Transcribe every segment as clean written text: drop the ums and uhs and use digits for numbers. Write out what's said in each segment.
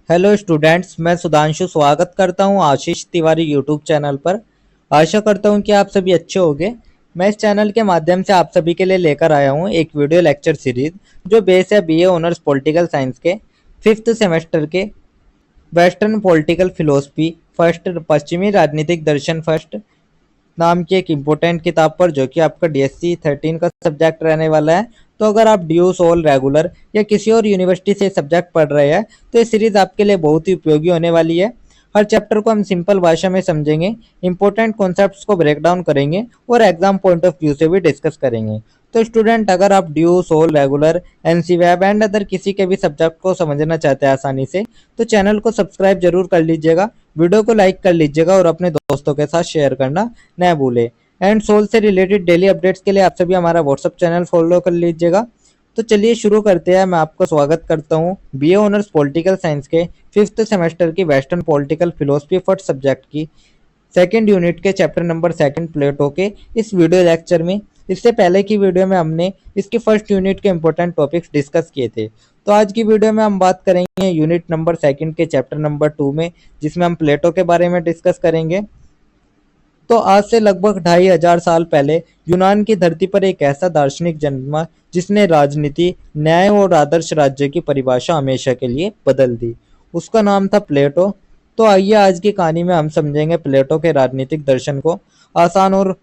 Hello students, मैं सुधांशु स्वागत करता हूं आशीष तिवारी यूट्यूब चैनल पर। आशा करता हूं कि आप सभी अच्छे होंगे। मैं इस चैनल के माध्यम से आप सभी के लिए लेकर आया हूं एक वीडियो लेक्चर सीरीज जो बेस है बीए ऑनर्स पॉलिटिकल साइंस के फिफ्थ सेमेस्टर के वेस्टर्न पॉलिटिकल फिलोसफी फर्स्ट पश्चिमी राजनीतिक दर्शन फर्स्ट नाम की एक इम्पोर्टेंट किताब पर, जो कि आपका डीएससी 13 का सब्जेक्ट रहने वाला है। तो अगर आप ड्यू सोल रेगुलर या किसी और यूनिवर्सिटी से सब्जेक्ट पढ़ रहे हैं तो ये सीरीज आपके लिए बहुत ही उपयोगी होने वाली है। हर चैप्टर को हम सिंपल भाषा में समझेंगे, इंपॉर्टेंट कॉन्सेप्ट्स को ब्रेक डाउन करेंगे और एग्जाम पॉइंट ऑफ व्यू से भी डिस्कस करेंगे। तो स्टूडेंट, अगर आप do SOL regular NCWEB and other किसी के भी सब्जेक्ट को समझना चाहते हैं आसानी से, तो चैनल को सब्सक्राइब जरूर कर लीजिएगा, वीडियो को लाइक कर लीजिएगा और अपने दोस्तों के साथ शेयर करना न भूले। एंड सोल से रिलेटेड डेली अपडेट्स के लिए आप सभी हमारा व्हाट्सअप चैनल फॉलो कर लीजिएगा। तो चलिए शुरू करते हैं। मैं आपका स्वागत करता हूं बीए ऑनर्स पॉलिटिकल साइंस के फिफ्थ सेमेस्टर की western political philosophy first subject की सेकंड यूनिट के चैप्टर नंबर सेकंड प्लेटो के इस वीडियो लेक्चर में। इससे पहले की वीडियो में हमने इसकी फर्स्ट यूनिट के इंपॉर्टेंट टॉपिक्स डिस्कस किए थे। तो आज की वीडियो में हम बात करेंगे यूनिट नंबर सेकंड के चैप्टर नंबर 2 में, जिसमें हम प्लेटो के बारे में डिस्कस करेंगे। तो आज से लगभग 2500 साल पहले यूनान की धरती पर एक ऐसा दार्शनिक जन्मा जिसने राजनीति, न्याय और आदर्श राज्य की परिभाषा हमेशा के लिए बदल दी। उसका नाम था प्लेटो। तो आइए आज की कहानी में हम समझेंगे प्लेटो के राजनीतिक दर्शन को आसान और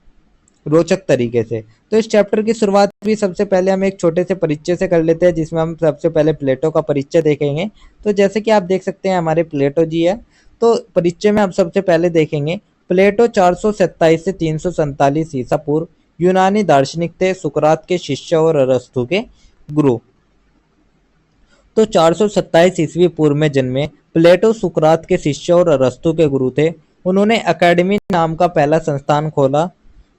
रोचक तरीके से। तो इस चैप्टर की शुरुआत भी सबसे पहले हम एक छोटे से परिचय से कर लेते हैं, जिसमें हम सबसे पहले प्लेटो का परिचय देखेंगे। तो जैसे कि आप देख सकते हैं हमारे प्लेटो जी है। तो परिचय में आप सबसे पहले देखेंगे प्लेटो 427 से 347 ईसा पूर्व यूनानी दार्शनिक थे, सुकरात के शिष्य और अरस्तु के गुरु। तो 427 ईस्वी पूर्व में जन्मे प्लेटो सुकरात के शिष्य और अरस्तु के गुरु थे। उन्होंने अकेडमी नाम का पहला संस्थान खोला।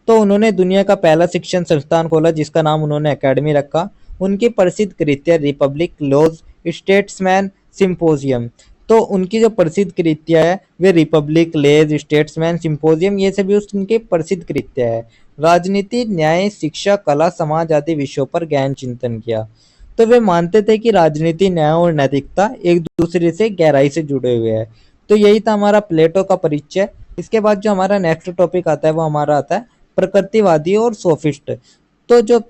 तो उन्होंने दुनिया का पहला शिक्षण संस्थान खोला जिसका नाम उन्होंने अकेडमी रखा। उनकी प्रसिद्ध कृतियां रिपब्लिक, लॉज, स्टेट्समैन, सिंपोजियम। तो उनकी जो प्रसिद्ध कृतियां है वे रिपब्लिक, लेज, स्टेट्समैन, सिंपोजियम, ये सभी उनकी प्रसिद्ध कृतियां है। राजनीति, न्याय, शिक्षा, कला, समाज आदि विषयों पर ज्ञान चिंतन किया। तो वे मानते थे कि राजनीति, न्याय और नैतिकता एक दूसरे से गहराई से जुड़े हुए हैं। तो यही था हमारा प्लेटो का परिचय। इसके बाद जो हमारा नेक्स्ट टॉपिक आता है वो हमारा आता है प्रकृतिवादी और सोफिस्ट। तो जो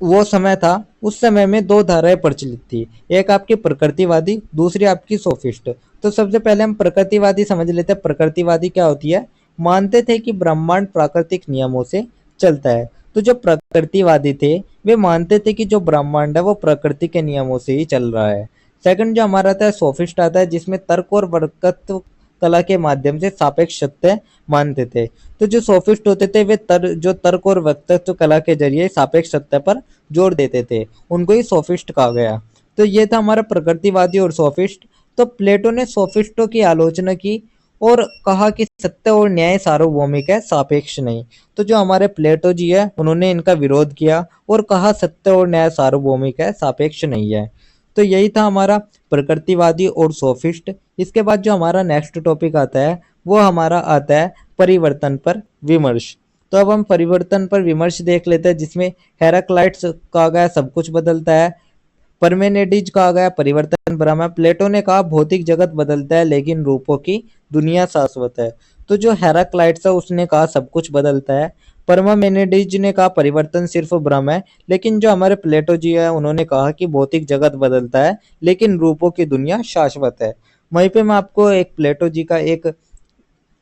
वो समय था, उस समय में दो धाराएं प्रचलित थी, एक आपकी प्रकृतिवादी, दूसरी आपकी सोफिस्ट। तो सबसे पहले हम प्रकृतिवादी समझ लेते हैं। प्रकृतिवादी क्या होती है? मानते थे कि ब्रह्मांड प्राकृतिक नियमों से चलता है। तो जो प्रकृतिवादी थे वे मानते थे कि जो ब्रह्मांड है वो प्रकृति के नियमों से ही चल रहा है। सेकंड जो हमारा आता है सोफिस्ट आता है, जिसमें तर्क और वर्कत्व कला के माध्यम से सापेक्ष सत्य मानते थे। तो जो सोफिस्ट होते थे वे जो तर्क और वक्तत्व कला के जरिए सापेक्ष सत्य पर जोर देते थे, उनको ही सोफिस्ट कहा गया। तो ये था हमारा प्रकृतिवादी और सोफिस्ट। तो प्लेटो ने सोफिस्टों की आलोचना की और कहा कि सत्य और न्याय सार्वभौमिक है, सापेक्ष नहीं। तो जो हमारे प्लेटो जी है उन्होंने इनका विरोध किया और कहा सत्य और न्याय सार्वभौमिक है, सापेक्ष नहीं है। तो यही था हमारा प्रकृतिवादी और सोफिस्ट। इसके बाद जो हमारा नेक्स्ट टॉपिक आता है वो हमारा आता है परिवर्तन पर विमर्श। तो अब हम परिवर्तन पर विमर्श देख लेते हैं, जिसमें हेराक्लाइट्स कहा गया सब कुछ बदलता है, परमेनेडिज कहा गया परिवर्तन ब्रह्म है, प्लेटो ने कहा भौतिक जगत बदलता है लेकिन रूपों की दुनिया शाश्वत है। तो जो हेराक्लाइट्स है उसने कहा सब कुछ बदलता है, परमामेनिडिज ने कहा परिवर्तन सिर्फ भ्रम है, लेकिन जो हमारे प्लेटो जी है उन्होंने कहा कि भौतिक जगत बदलता है लेकिन रूपों की दुनिया शाश्वत है। वहीं पे मैं आपको एक प्लेटो जी का एक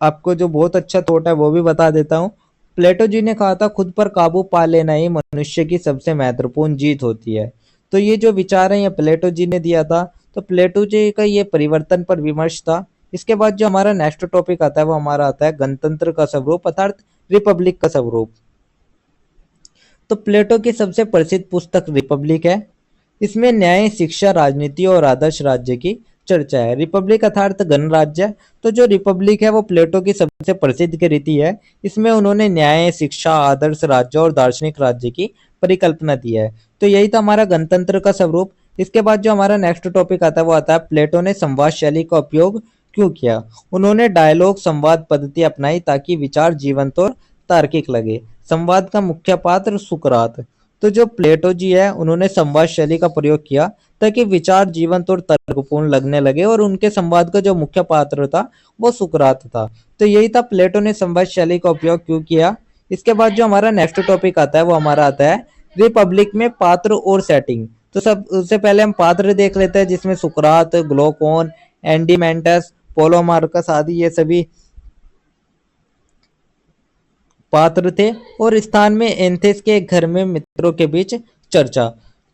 आपको जो बहुत अच्छा थॉट है वो भी बता देता हूँ। प्लेटो जी ने कहा था खुद पर काबू पा लेना ही मनुष्य की सबसे महत्वपूर्ण जीत होती है। तो ये जो विचार है ये प्लेटो जी ने दिया था। तो प्लेटो जी का ये परिवर्तन पर विमर्श था। इसके बाद जो हमारा नेक्स्ट टॉपिक आता है वो हमारा आता है गणतंत्र का स्वरूप अर्थात रिपब्लिक का स्वरूप। तो प्लेटो की सबसे प्रसिद्ध पुस्तक रिपब्लिक है। इसमें न्याय, शिक्षा, राजनीति और आदर्श राज्य की चर्चा है। रिपब्लिक अर्थात गणराज्य। तो जो रिपब्लिक है वो प्लेटो की सबसे प्रसिद्ध कृति है। इसमें उन्होंने न्याय, शिक्षा, आदर्श राज्य और दार्शनिक राज्य की परिकल्पना दी है। तो यही था हमारा गणतंत्र का स्वरूप। इसके बाद जो हमारा नेक्स्ट टॉपिक आता है वो आता है प्लेटो ने संवाद शैली का उपयोग क्यों किया। उन्होंने डायलॉग संवाद पद्धति अपनाई ताकि विचार जीवंत और तार्किक लगे। संवाद का मुख्य पात्र सुकरात। तो जो प्लेटो जी है उन्होंने संवाद शैली का प्रयोग किया ताकि विचार जीवंत और तर्कपूर्ण लगने लगे, और उनके संवाद का जो मुख्य पात्र था वो सुकरात था। तो यही था प्लेटो ने संवाद शैली का उपयोग क्यों किया। इसके बाद जो हमारा नेक्स्ट टॉपिक आता है वो हमारा आता है रिपब्लिक में पात्र और सेटिंग। तो सब उससे पहले हम पात्र देख लेते हैं, जिसमें सुकरात, ग्लोकोन, एंडीमेंटस, पोलोमार्कस आदि ये सभी पात्र थे। और स्थान में एंथेस के एक घर में मित्रों के बीच चर्चा।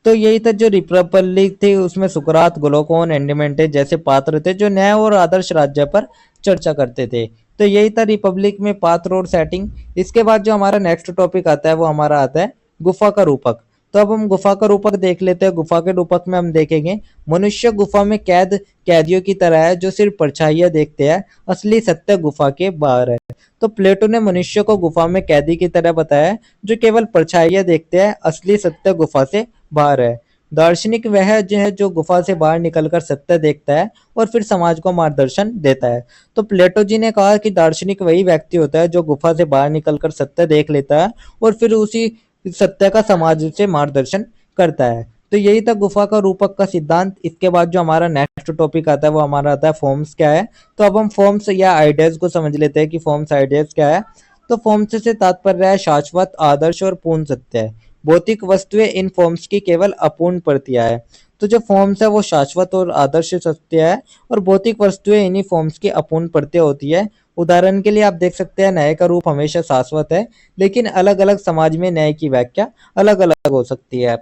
तो यही था जो रिपब्लिक थी, उसमें सुकरात, ग्लोकोन, एंडीमेंटेस जैसे पात्र थे जो न्याय और आदर्श राज्य पर चर्चा करते थे। तो यही था रिपब्लिक में पात्र और सेटिंग। इसके बाद जो हमारा नेक्स्ट टॉपिक आता है वो हमारा आता है गुफा का रूपक। तो अब हम गुफा का रूपक देख लेते हैं। गुफा के रूपक में हम देखेंगे मनुष्य गुफा में कैदियों की तरह है जो सिर्फ परछाइयां देखते हैं, असली सत्य गुफा के बाहर है। तो प्लेटो ने मनुष्य को गुफा में कैदी की तरह बताया है जो केवल परछाइयां देखते हैं, असली सत्य गुफा से बाहर है। दार्शनिक वह है जो गुफा से बाहर निकलकर सत्य देखता है और फिर समाज को मार्गदर्शन देता है। तो प्लेटो जी ने कहा कि दार्शनिक वही व्यक्ति होता है जो गुफा से बाहर निकलकर सत्य देख लेता है और फिर उसी सत्य का समाज से मार्गदर्शन करता है। तो यही था गुफा का रूपक का सिद्धांत। इसके बाद जो हमारा नेक्स्ट टॉपिक आता है वो हमारा आता है फॉर्म्स क्या है। तो अब हम फॉर्म्स या आइडियाज को समझ लेते हैं कि फॉर्म्स आइडियाज क्या है। तो फॉर्म्स से तात्पर्य है शाश्वत, आदर्श और पूर्ण सत्य है। भौतिक वस्तुएं इन फॉर्म्स की केवल अपूर्ण प्रतियां है। तो जो फॉर्म्स है वो शाश्वत और आदर्श सत्य है, और भौतिक वस्तुएं इन्हीं फॉर्म्स की अपूर्ण प्रतियां होती है। उदाहरण के लिए आप देख सकते हैं न्याय का रूप हमेशा शाश्वत है, लेकिन अलग अलग समाज में न्याय की व्याख्या अलग अलग हो सकती है।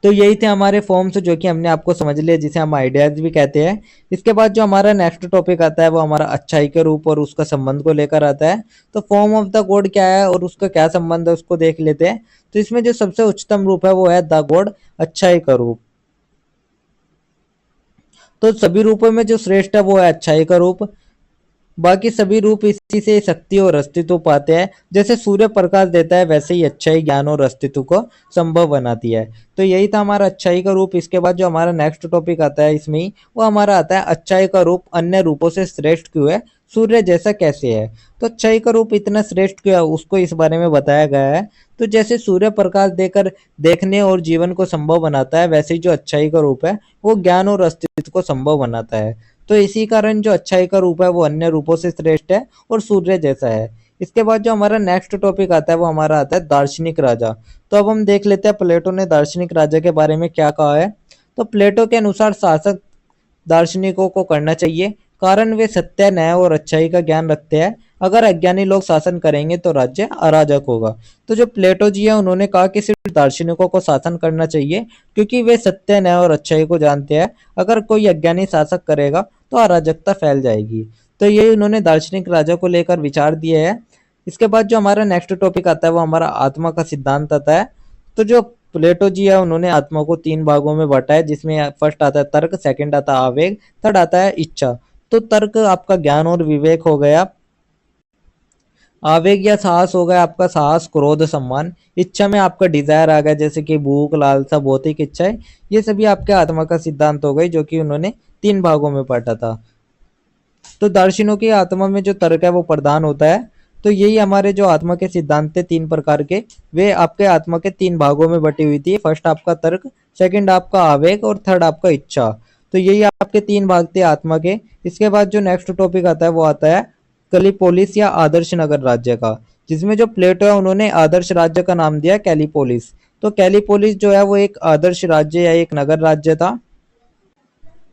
तो यही थे हमारे फॉर्म्स जो कि हमने आपको समझ लिया, जिसे हम आइडियाज भी कहते हैं। इसके बाद जो हमारा नेक्स्ट टॉपिक आता है वो हमारा अच्छाई के रूप और उसका संबंध को लेकर आता है। तो फॉर्म ऑफ द गॉड क्या है और उसका क्या संबंध है उसको देख लेते हैं। तो इसमें जो सबसे उच्चतम रूप है वो है द गॉड, अच्छाई का रूप। तो सभी रूपों में जो श्रेष्ठ है वो है अच्छाई का रूप। बाकी सभी रूप इसी से शक्ति और अस्तित्व पाते हैं। जैसे सूर्य प्रकाश देता है वैसे ही अच्छाई ज्ञान और अस्तित्व को संभव बनाती है। तो यही था हमारा अच्छाई का रूप। इसके बाद जो हमारा नेक्स्ट टॉपिक आता है इसमें ही वो हमारा आता है अच्छाई का रूप अन्य रूपों से श्रेष्ठ क्यों है, सूर्य जैसा कैसे है। तो अच्छाई का रूप इतना श्रेष्ठ क्यों है उसको इस बारे में बताया गया है। तो जैसे सूर्य प्रकाश देकर देखने और जीवन को संभव बनाता है, वैसे ही जो अच्छाई का रूप है वो ज्ञान और अस्तित्व को संभव बनाता है। तो इसी कारण जो अच्छाई का रूप है वो अन्य रूपों से श्रेष्ठ है और सूर्य जैसा है। इसके बाद जो हमारा नेक्स्ट टॉपिक आता है वो हमारा आता है दार्शनिक राजा। तो अब हम देख लेते हैं प्लेटो ने दार्शनिक राजा के बारे में क्या कहा है। तो प्लेटो के अनुसार शासक दार्शनिकों को करना चाहिए, कारण वे सत्य, न्याय और अच्छाई का ज्ञान रखते हैं। अगर अज्ञानी लोग शासन करेंगे तो राज्य अराजक होगा। तो जो प्लेटो जी है उन्होंने कहा कि सिर्फ दार्शनिकों को शासन करना चाहिए क्योंकि वे सत्य, न्याय और अच्छाई को जानते हैं। अगर कोई अज्ञानी शासक करेगा तो अराजकता फैल जाएगी। तो ये उन्होंने दार्शनिक राजा को लेकर विचार दिए है। इसके बाद जो हमारा नेक्स्ट टॉपिक आता है वो हमारा आत्मा का सिद्धांत आता है। तो जो प्लेटो जी है उन्होंने आत्मा को तीन भागों में बांटा है, जिसमें फर्स्ट आता है तर्क, सेकंड आता है आवेग, थर्ड आता है इच्छा। तो तर्क आपका ज्ञान और विवेक हो गया, आवेग या साहस हो गया आपका साहस, क्रोध, सम्मान, इच्छा में आपका डिजायर आ गया जैसे कि भूख, लालसा, भौतिक इच्छाएं। ये सभी आपके आत्मा का सिद्धांत हो गई जो कि उन्होंने तीन भागों में बांटा था। तो दार्शनिकों की आत्मा में जो तर्क है वो प्रधान होता है। तो यही हमारे जो आत्मा के सिद्धांत थे तीन प्रकार के, वे आपके आत्मा के तीन भागों में बटी हुई थी। फर्स्ट आपका तर्क, सेकंड आपका आवेग और थर्ड आपका इच्छा। तो यही आपके तीन भाग थे आत्मा के। इसके बाद जो नेक्स्ट टॉपिक आता है वो आता है कलिपोलिस या आदर्श नगर राज्य का, जिसमें जो प्लेटो है उन्होंने आदर्श राज्य का नाम दिया कैलिपोलिस। तो कैलिपोलिस जो है वो एक आदर्श राज्य या एक नगर राज्य था,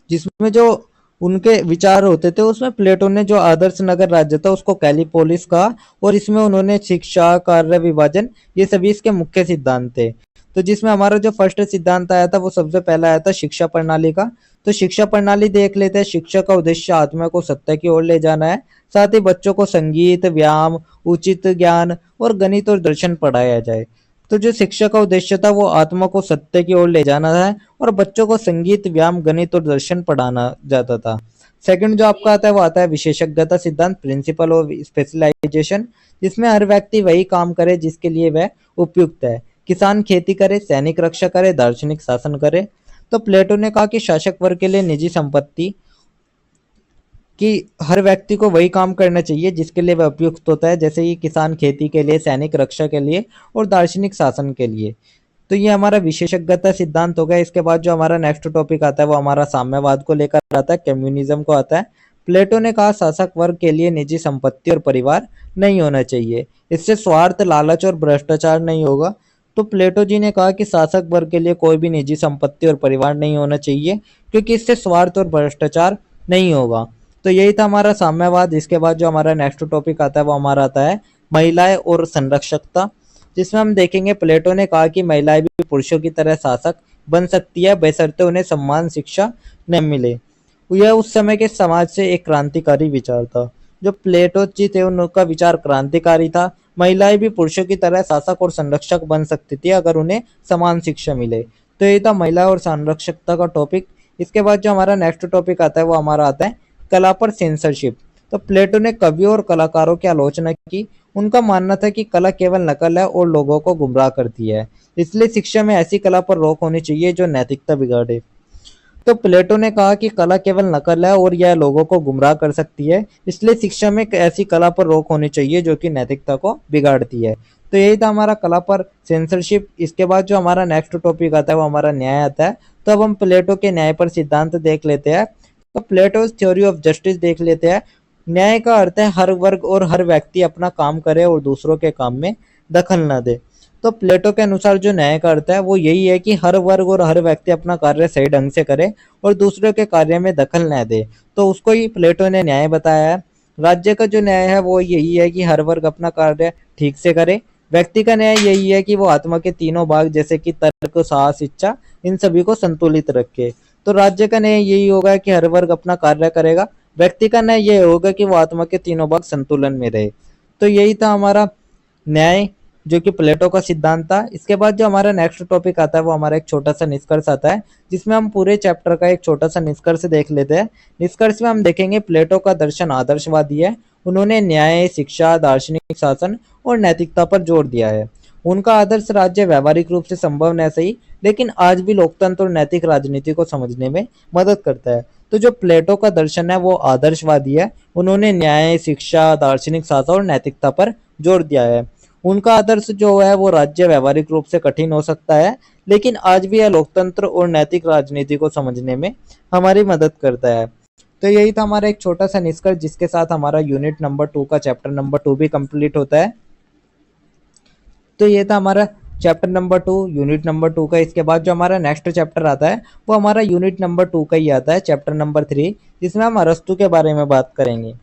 जिसमें जो उनके विचार होते थे उसमें प्लेटो ने जो आदर्श नगर राज्य था उसको कैलिपोलिस कहा, और इसमें उन्होंने शिक्षा, कार्य विभाजन, ये सभी इसके मुख्य सिद्धांत थे। तो जिसमें हमारा जो फर्स्ट सिद्धांत आया था वो सबसे पहला आया था शिक्षा प्रणाली का। तो शिक्षा प्रणाली देख लेते हैं। शिक्षा का उद्देश्य आत्मा को सत्य की ओर ले जाना है, साथ ही बच्चों को संगीत, व्यायाम, उचित ज्ञान और गणित और दर्शन पढ़ाया जाए। तो जो शिक्षा का उद्देश्य था वो आत्मा को सत्य की ओर ले जाना है और बच्चों को संगीत, व्यायाम, गणित और दर्शन पढ़ाना जाता था। सेकंड जो आपका आता है वो आता है विशेषज्ञता सिद्धांत, प्रिंसिपल ऑफ स्पेशलाइजेशन, जिसमें हर व्यक्ति वही काम करे जिसके लिए वह उपयुक्त है। किसान खेती करे, सैनिक रक्षा करे, दार्शनिक शासन करे। तो प्लेटो ने कहा कि शासक वर्ग के लिए निजी संपत्ति कि हर व्यक्ति को वही काम करना चाहिए जिसके लिए वह उपयुक्त होता है, जैसे कि किसान खेती के लिए, सैनिक रक्षा के लिए और दार्शनिक शासन के लिए। तो ये हमारा विशेषज्ञता सिद्धांत हो गया। इसके बाद जो हमारा नेक्स्ट टॉपिक आता है वो हमारा साम्यवाद को लेकर आता है, कम्युनिज्म को आता है। प्लेटो ने कहा शासक वर्ग के लिए निजी संपत्ति और परिवार नहीं होना चाहिए, इससे स्वार्थ, लालच और भ्रष्टाचार नहीं होगा। तो प्लेटो जी ने कहा कि शासक वर्ग के लिए कोई भी निजी संपत्ति और परिवार नहीं होना चाहिए, क्योंकि इससे स्वार्थ और भ्रष्टाचार नहीं होगा। तो यही था हमारा साम्यवाद। इसके बाद जो हमारा नेक्स्ट टॉपिक आता है वो हमारा आता है महिलाएं और संरक्षकता, जिसमें हम देखेंगे प्लेटो ने कहा कि महिलाएं भी पुरुषों की तरह शासक बन सकती है, बशर्ते उन्हें सम्मान शिक्षा न मिले। यह उस समय के समाज से एक क्रांतिकारी विचार था। जो प्लेटो जी थे उनका विचार क्रांतिकारी था। महिलाएं भी पुरुषों की तरह शासक और संरक्षक बन सकती थी अगर उन्हें समान शिक्षा मिले। तो ये था महिला और संरक्षकता का टॉपिक। इसके बाद जो हमारा नेक्स्ट टॉपिक आता है वो हमारा आता है कला पर सेंसरशिप। तो प्लेटो ने कवियों और कलाकारों की आलोचना की। उनका मानना था कि कला केवल नकल है और लोगों को गुमराह करती है, इसलिए शिक्षा में ऐसी कला पर रोक होनी चाहिए जो नैतिकता बिगाड़े। तो प्लेटो ने कहा कि कला केवल नकल है और यह लोगों को गुमराह कर सकती है, इसलिए शिक्षा में ऐसी कला पर रोक होनी चाहिए जो कि नैतिकता को बिगाड़ती है। तो यही था हमारा कला पर सेंसरशिप। इसके बाद जो हमारा नेक्स्ट टॉपिक आता है वो हमारा न्याय आता है। तो अब हम प्लेटो के न्याय पर सिद्धांत देख लेते हैं। तो प्लेटो थ्योरी ऑफ जस्टिस देख लेते हैं। न्याय का अर्थ है हर वर्ग और हर व्यक्ति अपना काम करे और दूसरों के काम में दखल न दे। तो प्लेटो के अनुसार जो न्याय का अर्थ है वो यही है कि हर वर्ग और हर व्यक्ति अपना कार्य सही ढंग से करे और दूसरों के कार्य में दखल न दे। तो उसको ही प्लेटो ने न्याय बताया है। राज्य का जो न्याय है वो यही है कि हर वर्ग अपना कार्य ठीक से करे। व्यक्ति का न्याय यही है कि वो आत्मा के तीनों भाग जैसे कि तर्क, साहस, इच्छा, इन सभी को संतुलित रखे। तो राज्य का न्याय यही होगा कि हर वर्ग अपना कार्य करेगा। व्यक्ति का न्याय ये होगा कि वो आत्मा के तीनों भाग संतुलन में रहे। तो यही था हमारा न्याय जो कि प्लेटो का सिद्धांत था। इसके बाद जो हमारा नेक्स्ट टॉपिक आता है वो हमारा एक छोटा सा निष्कर्ष आता है, जिसमें हम पूरे चैप्टर का एक छोटा सा निष्कर्ष देख लेते हैं। निष्कर्ष में हम देखेंगे प्लेटो का दर्शन आदर्शवादी है। उन्होंने न्याय, शिक्षा, दार्शनिक शासन और नैतिकता पर जोर दिया है। उनका आदर्श राज्य व्यावहारिक रूप से संभव न सही, लेकिन आज भी लोकतंत्र और नैतिक राजनीति को समझने में मदद करता है। तो जो प्लेटो का दर्शन है वो आदर्शवादी है। उन्होंने न्याय, शिक्षा, दार्शनिक शासन और नैतिकता पर जोर दिया है। उनका आदर्श जो है वो राज्य व्यावहारिक रूप से कठिन हो सकता है, लेकिन आज भी यह लोकतंत्र और नैतिक राजनीति को समझने में हमारी मदद करता है। तो यही था हमारा एक छोटा सा निष्कर्ष, जिसके साथ हमारा यूनिट नंबर 2 का चैप्टर नंबर 2 भी कंप्लीट होता है। तो ये था हमारा चैप्टर नंबर 2, यूनिट नंबर 2 का। इसके बाद जो हमारा नेक्स्ट चैप्टर आता है वो हमारा यूनिट नंबर 2 का ही आता है, चैप्टर नंबर 3, जिसमें हम अरस्तु के बारे में बात करेंगे।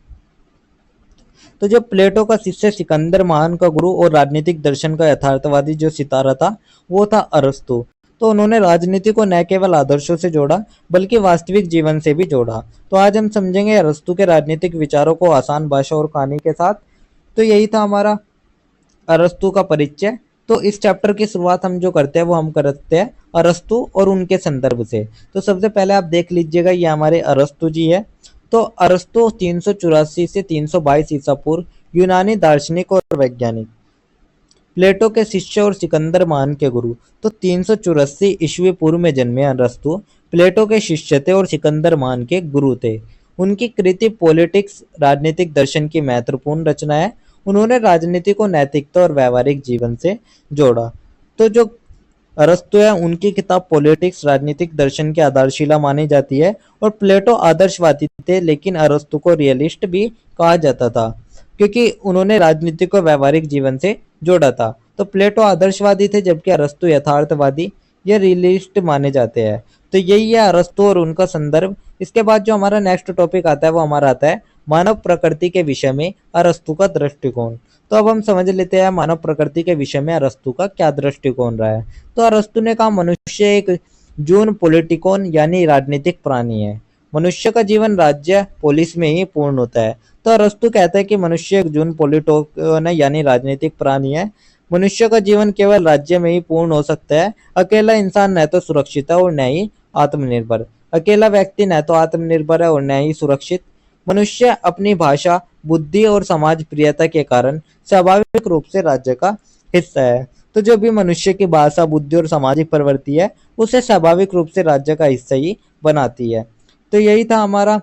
तो जो प्लेटो का शिष्य सिकंदर महान का गुरु और राजनीतिक दर्शन का यथार्थवादी जो सितारा था वो था अरस्तु। तो उन्होंने राजनीति को न केवल आदर्शों से जोड़ा बल्कि वास्तविक जीवन से भी जोड़ा। तो आज हम समझेंगे अरस्तु के राजनीतिक विचारों को आसान भाषा और कहानी के साथ। तो यही था हमारा अरस्तु का परिचय। तो इस चैप्टर की शुरुआत हम जो करते हैं वो हम करते हैं अरस्तु और उनके संदर्भ से। तो सबसे पहले आप देख लीजिएगा ये हमारे अरस्तु जी है। तो अरस्तु 384 से 322 ईसा पूर्व यूनानी दार्शनिक और वैज्ञानिक, प्लेटो के शिष्य और सिकंदर महान के गुरु। तो 384 ईस्वी पूर्व में जन्मे अरस्तु प्लेटो के शिष्य थे और सिकंदर महान के गुरु थे। उनकी कृति पॉलिटिक्स राजनीतिक दर्शन की महत्वपूर्ण रचना है। उन्होंने राजनीति को नैतिकता और व्यावहारिक जीवन से जोड़ा। तो जो अरस्तु है उनकी किताब पॉलिटिक्स राजनीतिक दर्शन की आधारशिला मानी जाती है। और प्लेटो आदर्शवादी थे, लेकिन अरस्तु को रियलिस्ट भी कहा जाता था, क्योंकि उन्होंने राजनीति को व्यावहारिक जीवन से जोड़ा था। तो प्लेटो आदर्शवादी थे जबकि अरस्तु यथार्थवादी या रियलिस्ट माने जाते हैं। तो यही है अरस्तु और उनका संदर्भ। इसके बाद जो हमारा नेक्स्ट टॉपिक आता है वो हमारा आता है मानव प्रकृति के विषय में अरस्तु का दृष्टिकोण। तो अब हम समझ लेते हैं मानव प्रकृति के विषय में अरस्तु का क्या दृष्टिकोण रहा है। तो अरस्तु ने कहा मनुष्य एक जून पॉलिटिकोन यानी राजनीतिक प्राणी है। मनुष्य का जीवन राज्य पोलिस में ही पूर्ण होता है। तो अरस्तु कहता है कि मनुष्य एक जून पॉलिटिकोन है यानी राजनीतिक प्राणी है। मनुष्य का जीवन केवल राज्य में ही पूर्ण हो सकता है। अकेला इंसान न तो सुरक्षित है और न ही आत्मनिर्भर। अकेला व्यक्ति न तो आत्मनिर्भर है और न ही सुरक्षित। मनुष्य अपनी भाषा, बुद्धि और समाज प्रियता के कारण स्वाभाविक रूप से राज्य का हिस्सा है। तो जो भी मनुष्य की भाषा, बुद्धि और सामाजिक प्रवृत्ति है उसे स्वाभाविक रूप से राज्य का हिस्सा ही बनाती है। तो यही था हमारा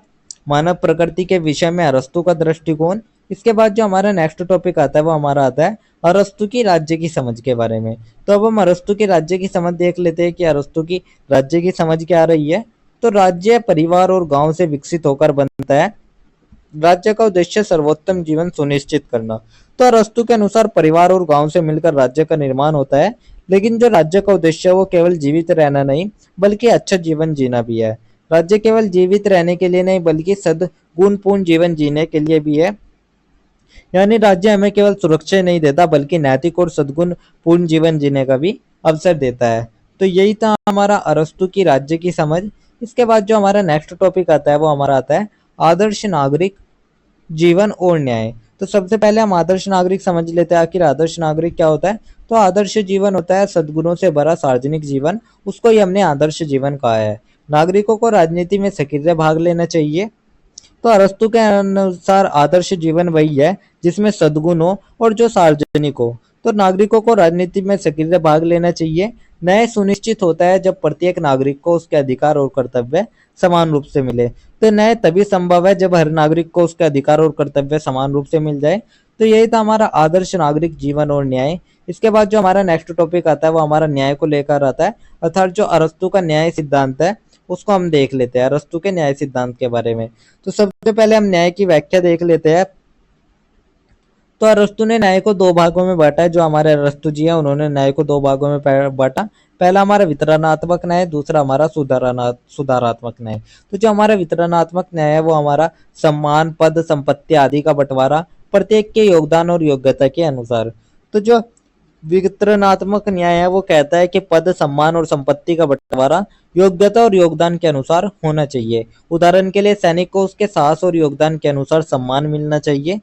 मानव प्रकृति के विषय में अरस्तु का दृष्टिकोण। इसके बाद जो हमारा नेक्स्ट टॉपिक आता है वो हमारा आता है अरस्तु की राज्य की समझ के बारे में। तो अब हम अरस्तु की राज्य की समझ देख लेते हैं कि अरस्तु की राज्य की समझ क्या आ रही है। तो राज्य परिवार और गांव से विकसित होकर बनता है। राज्य का उद्देश्य सर्वोत्तम जीवन सुनिश्चित करना। तो अरस्तु के अनुसार परिवार और गांव से मिलकर राज्य का निर्माण होता है, लेकिन जो राज्य का उद्देश्य है वो केवल जीवित रहना नहीं बल्कि अच्छा जीवन जीना भी है। राज्य केवल जीवित रहने के लिए नहीं बल्कि सद्गुणपूर्ण जीवन जीने के लिए भी है। यानी राज्य हमें केवल सुरक्षा नहीं देता बल्कि नैतिक और सद्गुण पूर्ण जीवन जीने का भी अवसर देता है। तो यही था हमारा अरस्तु की राज्य की समझ। इसके बाद जो हमारा नेक्स्ट टॉपिक आता है वो हमारा आता है आदर्श नागरिक जीवन और न्याय। तो सबसे पहले हम आदर्श नागरिक समझ लेते हैं, आखिर आदर्श नागरिक क्या होता है। तो आदर्श जीवन होता है सद्गुणों से भरा सार्वजनिक जीवन, उसको ही हमने आदर्श जीवन कहा है। नागरिकों को राजनीति में सक्रिय भाग लेना चाहिए। तो अरस्तु के अनुसार आदर्श जीवन वही है जिसमें सद्गुण हो और जो सार्वजनिक हो। तो नागरिकों को राजनीति में सक्रिय भाग लेना चाहिए। न्याय सुनिश्चित होता है जब प्रत्येक नागरिक को उसके अधिकार और कर्तव्य समान रूप से मिले। तो न्याय तभी संभव है जब हर नागरिक को उसके अधिकार और कर्तव्य समान रूप से मिल जाए। तो यही था हमारा आदर्श नागरिक जीवन और न्याय। इसके बाद जो हमारा नेक्स्ट टॉपिक आता है वो हमारा न्याय को लेकर आता है, अर्थात जो अरस्तु का न्याय सिद्धांत है उसको हम देख लेते हैं, अरस्तु के न्याय सिद्धांत के बारे में। तो सबसे पहले हम न्याय की व्याख्या देख लेते हैं। तो अरस्तु ने न्याय को दो भागों में बांटा है। जो हमारे अरस्तु जी है उन्होंने न्याय को दो भागों में बांटा। पहला हमारा वितरणात्मक न्याय, दूसरा हमारा सुधारात्मक न्याय। तो जो हमारा वितरणात्मक न्याय है वो हमारा सम्मान, पद, संपत्ति आदि का बंटवारा प्रत्येक के योगदान और योग्यता के अनुसार। तो जो वितरणात्मक न्याय है वो कहता है कि पद, सम्मान और संपत्ति का बंटवारा योग्यता और योगदान के अनुसार होना चाहिए। उदाहरण के लिए सैनिक को उसके साहस और योगदान के अनुसार सम्मान मिलना चाहिए।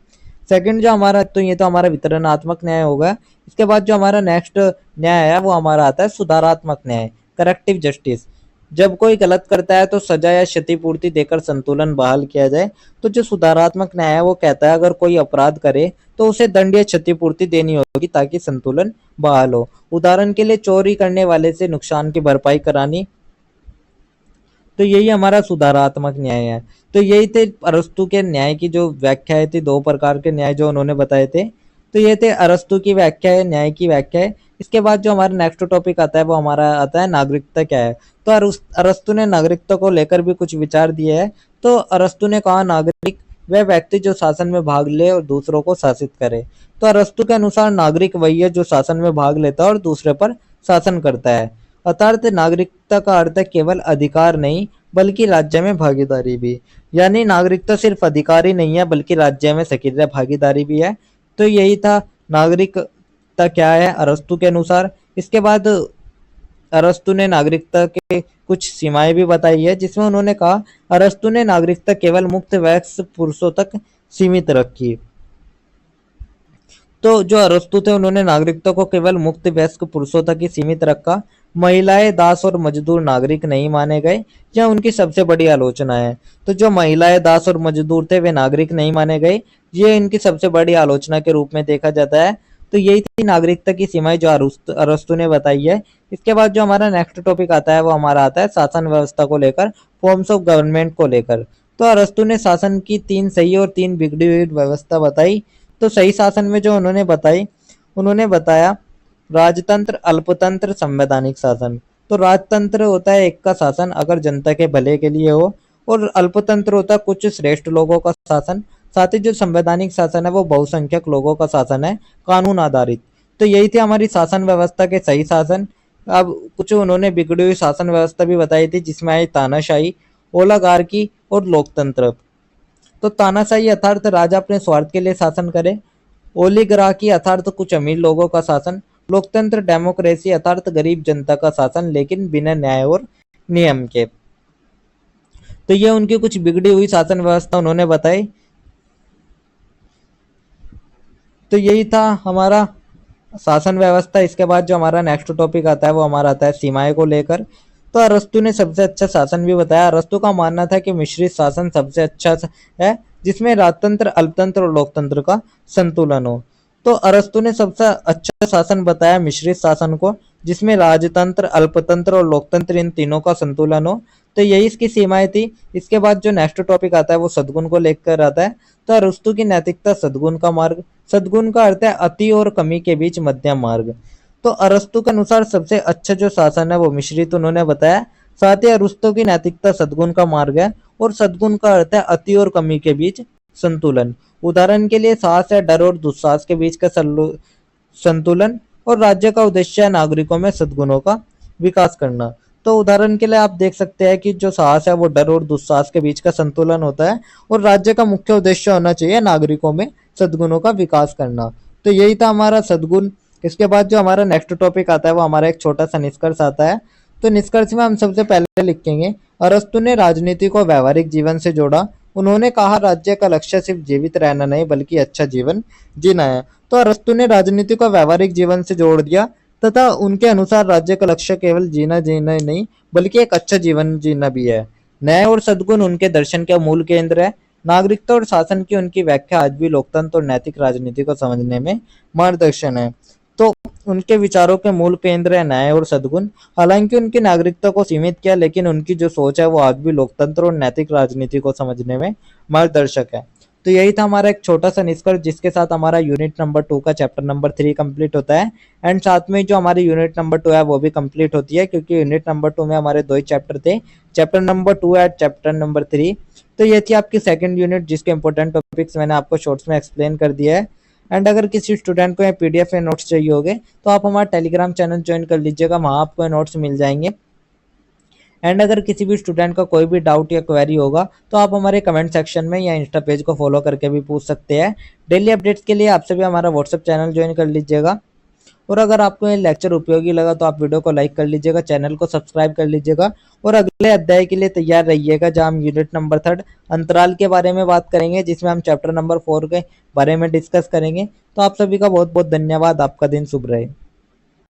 सेकंड जो हमारा, तो ये तो हमारा वितरणात्मक न्याय होगा। इसके बाद जो हमारा नेक्स्ट न्याय है वो हमारा आता है सुधारात्मक न्याय, करेक्टिव जस्टिस। जब कोई गलत करता है तो सजा या क्षतिपूर्ति देकर संतुलन बहाल किया जाए। तो जो सुधारात्मक न्याय है वो कहता है अगर कोई अपराध करे तो उसे दंड या क्षतिपूर्ति देनी होगी ताकि संतुलन बहाल हो। उदाहरण के लिए चोरी करने वाले से नुकसान की भरपाई करानी। तो यही हमारा सुधारात्मक न्याय है। तो यही थे अरस्तु के न्याय की जो व्याख्याएं थी, दो प्रकार के न्याय जो उन्होंने बताए थे। तो ये थे अरस्तु की व्याख्या है, न्याय की व्याख्या है। इसके बाद जो हमारा नेक्स्ट टॉपिक आता है वो हमारा आता है नागरिकता क्या है। तो अरस्तु ने नागरिकता को लेकर भी कुछ विचार दिए हैं। तो अरस्तु ने कहा नागरिक वह व्यक्ति जो शासन में भाग ले और दूसरों को शासित करे। तो अरस्तु के अनुसार नागरिक वही है जो शासन में भाग लेता है और दूसरे पर शासन करता है। अर्थात नागरिकता का अर्थ है केवल अधिकार नहीं बल्कि राज्य में भागीदारी भी। यानी नागरिकता सिर्फ अधिकार ही नहीं है बल्कि राज्य में सक्रिय भागीदारी भी है। तो यही था नागरिकता क्या है अरस्तु के अनुसार। इसके बाद अरस्तु ने नागरिकता के कुछ सीमाएं भी बताई है, जिसमें उन्होंने कहा अरस्तु ने नागरिकता केवल मुक्त वयस्क पुरुषों तक सीमित रखी। तो जो अरस्तु थे उन्होंने नागरिकता को केवल मुक्त वयस्क पुरुषों तक ही सीमित रखा। महिलाएं, दास और मजदूर नागरिक नहीं माने गए, यह उनकी सबसे बड़ी आलोचना है। तो जो महिलाएं, दास और मजदूर थे वे नागरिक नहीं माने गए, ये इनकी सबसे बड़ी आलोचना के रूप में देखा जाता है। तो यही थी नागरिकता की सीमाएं जो अरस्तु ने बताई है। इसके बाद जो हमारा नेक्स्ट टॉपिक आता है वो हमारा आता है शासन व्यवस्था को लेकर, फॉर्म्स ऑफ गवर्नमेंट को लेकर। तो अरस्तु ने शासन की 3 सही और 3 बिगड़ी हुई व्यवस्था बताई। तो सही शासन में जो उन्होंने बताई, उन्होंने बताया राजतंत्र, अल्पतंत्र, संवैधानिक शासन। तो राजतंत्र होता है एक का शासन अगर जनता के भले के लिए हो, और अल्पतंत्र होता है कुछ श्रेष्ठ लोगों का शासन। साथ ही जो संवैधानिक शासन है वो बहुसंख्यक लोगों का शासन है, कानून आधारित। तो यही थी हमारी शासन व्यवस्था के सही शासन। अब कुछ उन्होंने बिगड़ी हुई शासन व्यवस्था भी बताई थी, जिसमें आई तानाशाही, ओलागार्की और लोकतंत्र। तो तानाशाही अर्थात राजा अपने स्वार्थ के लिए शासन करे, ओलिगार्की अर्थात कुछ अमीर लोगों का शासन, लोकतंत्र डेमोक्रेसी अर्थात गरीब जनता का शासन लेकिन बिना न्याय और नियम के। तो ये उनकी कुछ बिगड़ी हुई शासन व्यवस्था उन्होंने बताई। तो यही था हमारा शासन व्यवस्था। इसके बाद जो हमारा नेक्स्ट टॉपिक आता है वो हमारा आता है सीमाएं को लेकर। तो अरस्तु ने सबसे अच्छा शासन भी बताया। अरस्तु का मानना था कि मिश्रित शासन सबसे अच्छा है, जिसमें राजतंत्र, अल्पतंत्र और लोकतंत्र का संतुलन हो। तो अरस्तु ने सबसे अच्छा शासन बताया मिश्रित शासन को, जिसमें राजतंत्र, अल्पतंत्र और लोकतंत्र इन तीनों का संतुलन हो। तो यही इसकी सीमाएं थी। इसके बाद जो नेक्स्ट टॉपिक आता है वो सद्गुण को लेकर आता है। तो अरस्तु की नैतिकता सद्गुण का मार्ग। सद्गुण का अर्थ है अति और कमी के बीच मध्यम मार्ग। तो अरस्तु के अनुसार सबसे अच्छा जो शासन है वो मिश्रित उन्होंने बताया। साथ ही अरस्तु की नैतिकता सद्गुण का मार्ग है, और सद्गुण का अर्थ है अति और कमी के बीच संतुलन। उदाहरण के लिए साहस है डर और दुस्साहस के बीच का संतुलन, और राज्य का उद्देश्य है नागरिकों में सद्गुणों का विकास करना। तो उदाहरण के लिए आप देख सकते हैं कि जो साहस है वो डर और दुस्साहस के बीच का संतुलन होता है, और राज्य का मुख्य उद्देश्य होना चाहिए नागरिकों में सद्गुणों का विकास करना। तो यही था हमारा सद्गुण। इसके बाद जो हमारा नेक्स्ट टॉपिक आता है वो हमारा एक छोटा सा निष्कर्ष आता है। तो निष्कर्ष में हम सबसे पहले लिखेंगे, अरस्तु ने राजनीति को व्यवहारिक जीवन से जोड़ा। उन्होंने कहा राज्य का लक्ष्य सिर्फ जीवित रहना नहीं बल्कि अच्छा जीवन जीना है। तो अरस्तु ने राजनीति को व्यवहारिक जीवन से जोड़ दिया, तथा उनके अनुसार राज्य का लक्ष्य केवल जीना जीना ही नहीं बल्कि एक अच्छा जीवन जीना भी है। न्याय और सद्गुण उनके दर्शन के मूल केंद्र है। नागरिकता और शासन की उनकी व्याख्या आज भी लोकतंत्र और नैतिक राजनीति को समझने में मार्गदर्शन है। तो उनके विचारों के मूल केंद्र है न्याय और सद्गुण। हालांकि उनकी नागरिकता को सीमित किया, लेकिन उनकी जो सोच है वो आज भी लोकतंत्र और नैतिक राजनीति को समझने में मार्गदर्शक है। तो यही था हमारा एक छोटा सा निष्कर्ष, जिसके साथ हमारा यूनिट नंबर 2 का चैप्टर नंबर 3 कंप्लीट होता है। एंड साथ में जो हमारी यूनिट नंबर 2 है वो भी कंप्लीट होती है, क्योंकि यूनिट नंबर 2 में हमारे 2 ही चैप्टर थे, chapter number 2 and chapter number 3। तो ये थी आपकी सेकंड यूनिट, जिसके इंपॉर्टेंट टॉपिक्स मैंने आपको शॉर्ट्स में एक्सप्लेन कर दिया है। एंड अगर किसी स्टूडेंट को ये पीडीएफ या नोट्स चाहिए होगे तो आप हमारा टेलीग्राम चैनल ज्वाइन कर लीजिएगा, वहाँ आपको नोट्स मिल जाएंगे। एंड अगर किसी भी स्टूडेंट का कोई भी डाउट या क्वेरी होगा तो आप हमारे कमेंट सेक्शन में या इंस्टा पेज को फॉलो करके भी पूछ सकते हैं। डेली अपडेट्स के लिए आपसे भी हमारा व्हाट्सएप चैनल ज्वाइन कर लीजिएगा। और अगर आपको ये लेक्चर उपयोगी लगा तो आप वीडियो को लाइक कर लीजिएगा, चैनल को सब्सक्राइब कर लीजिएगा, और अगले अध्याय के लिए तैयार रहिएगा, जहां हम यूनिट नंबर 3 अंतराल के बारे में बात करेंगे, जिसमें हम चैप्टर नंबर 4 के बारे में डिस्कस करेंगे। तो आप सभी का बहुत बहुत धन्यवाद। आपका दिन शुभ रहे।